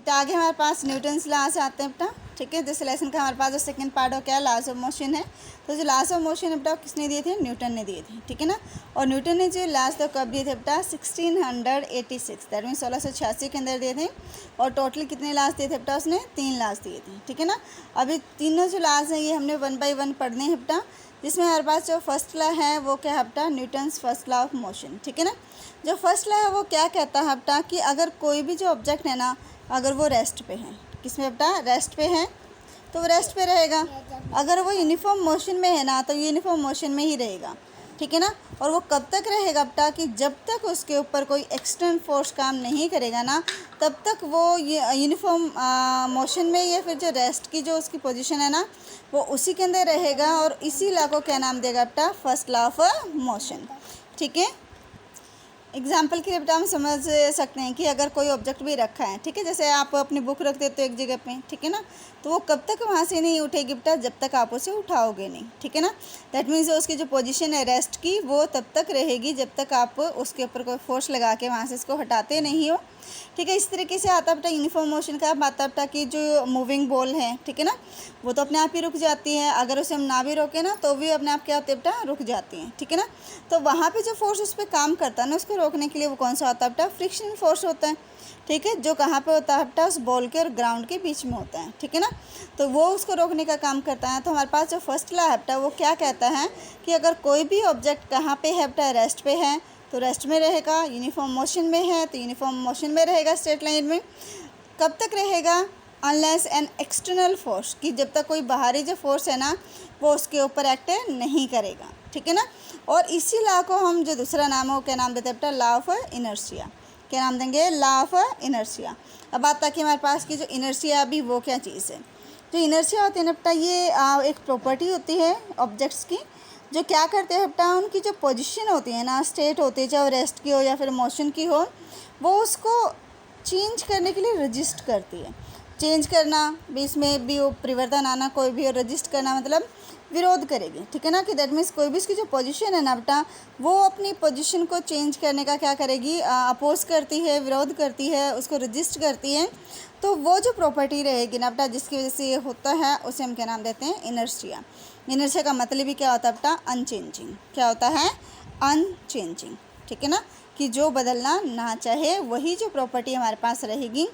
तो आगे हमारे पास न्यूटन्स लॉज आते हैं बेटा, ठीक है। दिस लेसन का हमारे पास जो सेकंड पार्ट हो क्या, लॉज ऑफ मोशन है। तो जो लॉज ऑफ मोशन है बेटा किसने दिए थे, न्यूटन ने दिए थे, ठीक है ना। और न्यूटन ने जो लॉज तो कब दिए थे बेटा, 1686, दैट मीन 1686 के अंदर दिए थे। और टोटल कितने लॉज दिए थे बेटा उसने, 3 लॉज दिए थे, ठीक है ना। अभी तीनों जो लॉज हैं ये हमने 1 बाय 1 पढ़ने हैं बेटा, जिसमें हमारे पास जो फर्स्ट लॉ है वो क्या है बेटा, Newton's first law of motion, ठीक है ना। जो फर्स्ट लॉ है वो क्या कहता है बेटा कि अगर कोई भी जो ऑब्जेक्ट है ना, अगर वो रेस्ट पे है, किसमें बेटा, रेस्ट पे है, तो वो रेस्ट पे रहेगा। अगर वो यूनिफॉर्म मोशन में है ना, तो यूनिफॉर्म मोशन में ही रहेगा, ठीक है ना। और वो कब तक रहेगा बेटा, कि जब तक उसके ऊपर कोई एक्सटर्नल फोर्स काम नहीं करेगा ना, तब तक वो यूनिफॉर्म मोशन में, या फिर जो रेस्ट की जो उसकी पोजीशन है ना, वो उसी के अंदर रहेगा। और इसी लॉ को क्या नाम देगा बेटा, फर्स्ट लॉ ऑफ मोशन, ठीक है। एग्जाम्पल के लिए बेटा हम समझ सकते हैं कि अगर कोई ऑब्जेक्ट भी रखा है, ठीक है, जैसे आप अपनी बुक रख देते हो एक जगह पे, ठीक है ना, तो वो कब तक वहाँ से नहीं उठेगी बेटा, जब तक आप उसे उठाओगे नहीं, ठीक है ना। दैट मीन्स उसकी जो पोजीशन है रेस्ट की, वो तब तक रहेगी जब तक आप उसके ऊपर कोई फोर्स लगा के वहाँ से इसको हटाते नहीं हो, ठीक है। इस तरीके से आता बेटा यूनिफॉर्म मोशन का आता बेटा कि जो मूविंग बॉल है, ठीक है ना, वो तो अपने आप ही रुक जाती है। अगर उसे हम ना भी रोके ना, तो भी अपने आप क्या होते हैं बेटा, रुक जाती हैं, ठीक है ना। तो वहाँ पे जो फोर्स उस पर काम करता है ना, उसको रोकने के लिए, वो कौन सा होता है बेटा, फ्रिक्शन फोर्स होता है, ठीक है, जो कहाँ पे होता है बेटा, उस बॉल के और ग्राउंड के बीच में होता है, ठीक है ना। तो वो उसको रोकने का काम करता है। तो हमारे पास जो फर्स्ट लॉ है बेटा, वो क्या कहता है कि अगर कोई भी ऑब्जेक्ट कहाँ पे है बेटा, रेस्ट पे है तो रेस्ट में रहेगा, यूनिफॉर्म मोशन में है तो यूनिफॉर्म मोशन में रहेगा, स्ट्रेट लाइन में। कब तक रहेगा, अनलेस एन एक्सटर्नल फोर्स, कि जब तक कोई बाहरी जो फोर्स है ना, वो उसके ऊपर एक्ट नहीं करेगा, ठीक है ना। और इसी लॉ को हम जो दूसरा नाम है वो क्या नाम देते हैं बेटा, लॉ ऑफ इनर्शिया। क्या नाम देंगे, लॉ ऑफ इनर्शिया। अब बात आती है हमारे पास की जो इनर्शिया, अभी वो क्या चीज़ है। जो इनर्शिया होती है ना बेटा, ये एक प्रॉपर्टी होती है ऑब्जेक्ट्स की, जो क्या करते हैं बेटा, उनकी जो पोजीशन होती है ना, स्टेट होती है, चाहे रेस्ट की हो या फिर मोशन की हो, वो उसको चेंज करने के लिए रजिस्ट करती है। चेंज करना भी, इसमें भी वो परिवर्तन आना, कोई भी रजिस्ट करना मतलब विरोध करेगी, ठीक है ना। कि दैट मीन्स कोई भी इसकी जो पोजीशन है ना बेटा, वो अपनी पोजीशन को चेंज करने का क्या करेगी, अपोज करती है, विरोध करती है, उसको रजिस्ट करती है। तो वो जो प्रॉपर्टी रहेगी ना बेटा, जिसकी वजह से ये होता है, उसे हम क्या नाम देते हैं, इनर्शिया। इनर्शिया का मतलब ही क्या होता है बेटा, अनचेंजिंग। क्या होता है, अनचेंजिंग, ठीक है ना, कि जो बदलना ना चाहे वही जो प्रॉपर्टी हमारे पास रहेगी,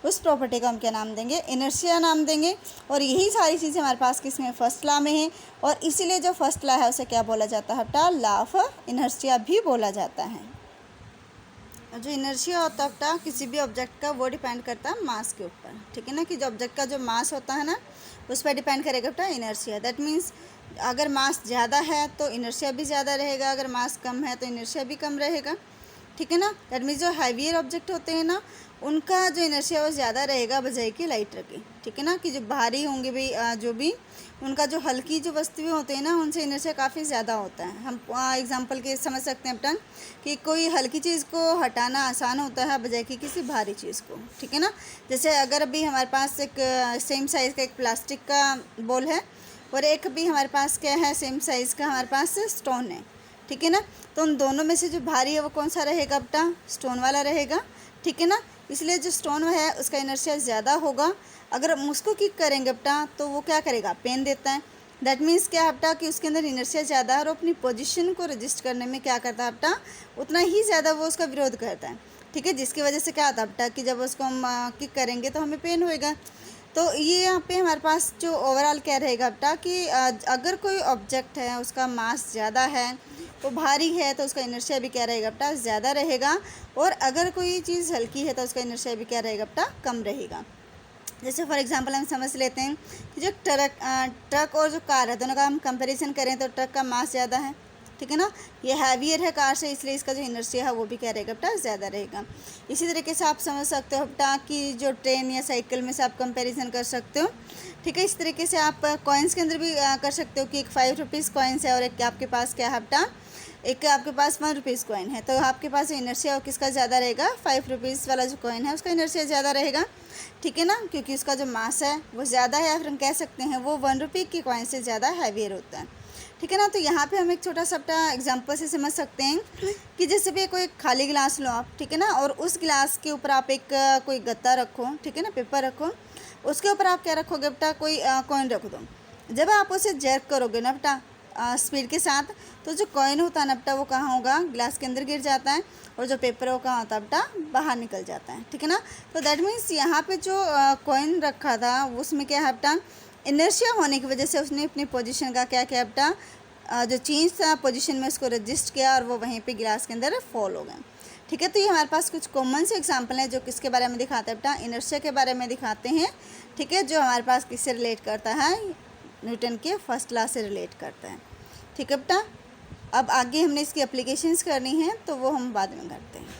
उस प्रॉपर्टी को हम क्या नाम देंगे, इनर्शिया नाम देंगे। और यही सारी चीज़ें हमारे पास किसमें, फर्स्ट लॉ में है। और इसीलिए जो फर्स्ट लॉ है उसे क्या बोला जाता है बेटा, लॉ ऑफ इनर्शिया भी बोला जाता है। और जो इनर्शिया होता है बेटा किसी भी ऑब्जेक्ट का, वो डिपेंड करता है मास के ऊपर, ठीक है ना। कि जो ऑब्जेक्ट का जो मास होता है ना, उस पर डिपेंड करेगा बेटा इनर्शिया। दैट मीन्स अगर मास ज़्यादा है तो इनर्शिया भी ज़्यादा रहेगा, अगर मास कम है तो इनर्शिया भी कम रहेगा, ठीक है ना। दैट मीन्स जो हैवियर ऑब्जेक्ट होते हैं ना, उनका जो इनर्शिया वो ज़्यादा रहेगा बजाय कि लाइटर के, ठीक है ना। कि जो भारी होंगे भी, जो भी उनका जो हल्की जो वस्तुएं होते हैं ना, उनसे इनर्शिया काफ़ी ज़्यादा होता है। हम एग्जांपल के समझ सकते हैं बेटा कि कोई हल्की चीज़ को हटाना आसान होता है बजाय कि किसी भारी चीज़ को, ठीक है ना। जैसे अगर अभी हमारे पास एक सेम साइज़ का एक प्लास्टिक का बॉल है, और एक भी हमारे पास क्या है, सेम साइज़ का हमारे पास स्टोन है, ठीक है ना। तो उन दोनों में से जो भारी है वो कौन सा रहेगा बेटा, स्टोन वाला रहेगा, ठीक है ना। इसलिए जो स्टोन है उसका इनर्शिया ज़्यादा होगा। अगर हम उसको किक करेंगे बेटा तो वो क्या करेगा, पेन देता है। दैट मीन्स क्या है बेटा कि उसके अंदर इनर्शिया ज़्यादा है, और अपनी पोजीशन को रजिस्ट करने में क्या करता है बेटा, उतना ही ज़्यादा वो उसका विरोध करता है, ठीक है। जिसकी वजह से क्या होता है बेटा कि जब उसको हम किक करेंगे तो हमें पेन होएगा। तो ये यहाँ पे हमारे पास जो ओवरऑल क्या रहेगा बेटा कि अगर कोई ऑब्जेक्ट है उसका मास ज़्यादा है, वो भारी है, तो उसका इनर्शिया भी क्या रहेगा बेटा, ज़्यादा रहेगा। और अगर कोई चीज़ हल्की है तो उसका इनर्शिया भी क्या रहेगा बेटा, कम रहेगा। जैसे फॉर एग्जांपल हम समझ लेते हैं कि जो ट्रक और जो कार है, दोनों का हम कंपैरिजन करें तो ट्रक का मास ज़्यादा है, ठीक है ना। ये हैवियर है कार से, इसलिए इसका जो इनर्शिया है वो भी क्या रहेगा बेटा, ज़्यादा रहेगा। इसी तरीके से आप समझ सकते हो बेटा कि जो ट्रेन या साइकिल में से आप कंपैरिजन कर सकते हो, ठीक है। इस तरीके से आप कॉइन्स के अंदर भी कर सकते हो कि एक 5 रुपीज़ कॉइन्स है और एक आपके पास क्या है बेटा, एक आपके पास 1 रुपीज़ कॉइन है। तो आपके पास इनर्शिया किसका ज़्यादा रहेगा, 5 रुपीज़ वाला जो कॉइन है उसका इनर्शिया ज़्यादा रहेगा, ठीक है ना, क्योंकि उसका जो मास है वो ज़्यादा है, या फिर हम कह सकते हैं वो 1 रुपये की कॉइन से ज़्यादा हैवियर होता है, ठीक है ना। तो यहाँ पे हम एक छोटा सा अपना एग्जाम्पल से समझ सकते हैं कि जैसे भी कोई खाली गिलास लो आप, ठीक है ना, और उस गिलास के ऊपर आप एक कोई गत्ता रखो, ठीक है ना, पेपर रखो, उसके ऊपर आप क्या रखोगे बेटा, कोई कॉइन रख दो। जब आप उसे जर्क करोगे ना बेटा स्पीड के साथ, तो जो कॉइन होता है ना बेटा वो कहाँ होगा, गिलास के अंदर गिर जाता है, और जो पेपर है वो कहाँ होता है बेटा, बाहर निकल जाता है, ठीक है ना। तो दैट मीन्स यहाँ पे जो कॉइन रखा था उसमें क्या है बेटा, इनर्शिया होने की वजह से उसने अपनी पोजीशन का क्या किया बेटा, जो चेंज था पोजीशन में उसको रजिस्ट किया और वो वहीं पे गिलास के अंदर फॉल हो गए, ठीक है। तो ये हमारे पास कुछ कॉमन से एग्जांपल हैं जो किसके बारे में दिखाते हैं बेटा, इनर्शिया के बारे में दिखाते हैं, ठीक है, जो हमारे पास किससे रिलेट करता है, न्यूटन के फर्स्ट लॉ से रिलेट करता है, ठीक है बेटा। अब आगे हमने इसकी एप्लीकेशंस करनी है तो वो हम बाद में करते हैं।